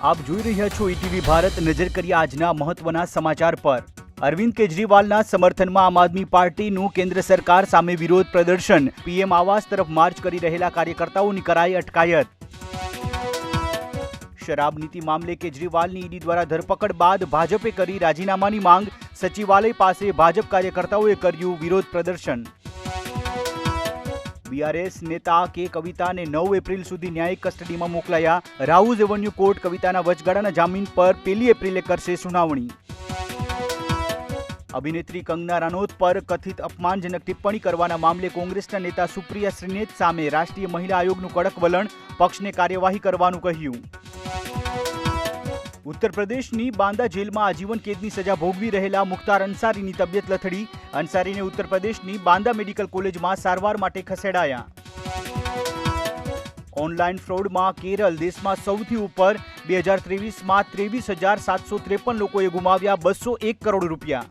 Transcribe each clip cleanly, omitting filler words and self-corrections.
આપ જોઈ રહ્યા છો ઈટીવી ભારત. નજર કરીએ આજના મહત્વના સમાચાર પર. અરવિંદ કેજરીવાલના સમર્થનમાં આમ આદમી પાર્ટીનું કેન્દ્ર સરકાર સામે વિરોધ પ્રદર્શન. પીએમ આવાસ તરફ માર્ચ કરી રહેલા કાર્યકર્તાઓની કરાઈ અટકાયત. શરાબ નીતિ મામલે કેજરીવાલની ઈડી દ્વારા ધરપકડ બાદ ભાજપે કરી રાજીનામાની માંગ. સચિવાલય પાસે ભાજપ કાર્યકર્તાઓએ કર્યું વિરોધ પ્રદર્શન. બીઆરએસ નેતા કે કવિતાને 9 એપ્રિલ સુધી ન્યાયિક કસ્ટડીમાં મોકલાયા. રાઉઝ એવન્યુ કોર્ટ કવિતાના વચગાળાના જામીન પર 1 એપ્રિલે કરશે સુનાવણી. અભિનેત્રી કંગના રનૌત પર કથિત અપમાનજનક ટિપ્પણી કરવાના મામલે કોંગ્રેસના નેતા સુપ્રિયા શ્રીનેત સામે રાષ્ટ્રીય મહિલા આયોગનું કડક વલણ. પક્ષને કાર્યવાહી કરવાનું કહ્યું. ઉત્તર પ્રદેશની બાંદા જેલમાં આજીવન કેદની સજા ભોગવી રહેલા મુખ્તાર અંસારીની તબિયત લથડી. અંસારીને ઉત્તર પ્રદેશની બાંદા મેડિકલ કોલેજમાં સારવાર માટે ખસેડાયા. ઓનલાઈન ફ્રોડમાં કેરળ દેશમાં સૌથી ઉપર. 2023માં 23,753 લોકોએ ગુમાવ્યા 201 કરોડ રૂપિયા.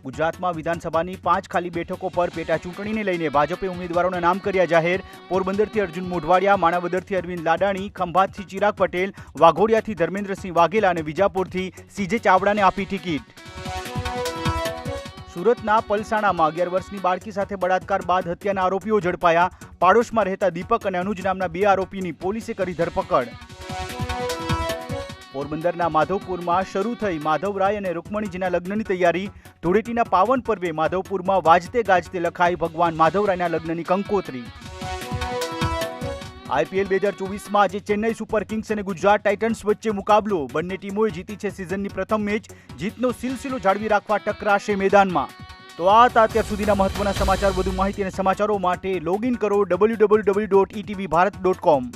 ગુજરાતમાં વિધાનસભાની 5 ખાલી બેઠકો પર પેટા ચૂંટણીને લઈને ભાજપે ઉમેદવારોના નામ કર્યા જાહેર. પોરબંદરથી અર્જુન મોઢવાડિયા, માણાવદરથી અરવિંદ લાડાણી, ખંભાતથી ચિરાગ પટેલ, વાઘોડિયાથી ધર્મેન્દ્રસિંહ વાઘેલા અને વિજાપુરથી સીજે ચાવડાને આપી ટિકિટ. સુરતના પલસાણામાં 11 વર્ષની બાળકી સાથે બળાત્કાર બાદ હત્યાના આરોપીઓ ઝડપાયા. પાડોશમાં રહેતા દીપક અને અનુજ નામના 2 આરોપીની પોલીસે કરી ધરપકડ. પોરબંદરના માધવપુરમાં શરૂ થઈ માધવરાય અને રૂકમણીજીના લગ્નની તૈયારી. ધૂળેટીના પાવન પર્વે માધવપુરમાં વાજતે ગાજતે લખાઈ ભગવાન માધવરાયના લગ્નની કંકોત્રી. આઈપીએલ 2024માં આજે ચેન્નઈ સુપર કિંગ્સ અને ગુજરાત ટાઇટન્સ વચ્ચે મુકાબલો. બંને ટીમોએ જીતી છે સિઝનની પ્રથમ મેચ. જીતનો સિલસિલો જાળવી રાખવા ટકરાશે મેદાનમાં. તો આ હતા અત્યાર સુધીના મહત્વના સમાચાર. વધુ માહિતી અને સમાચારો માટે લોગિન કરો www.etvbharat.com.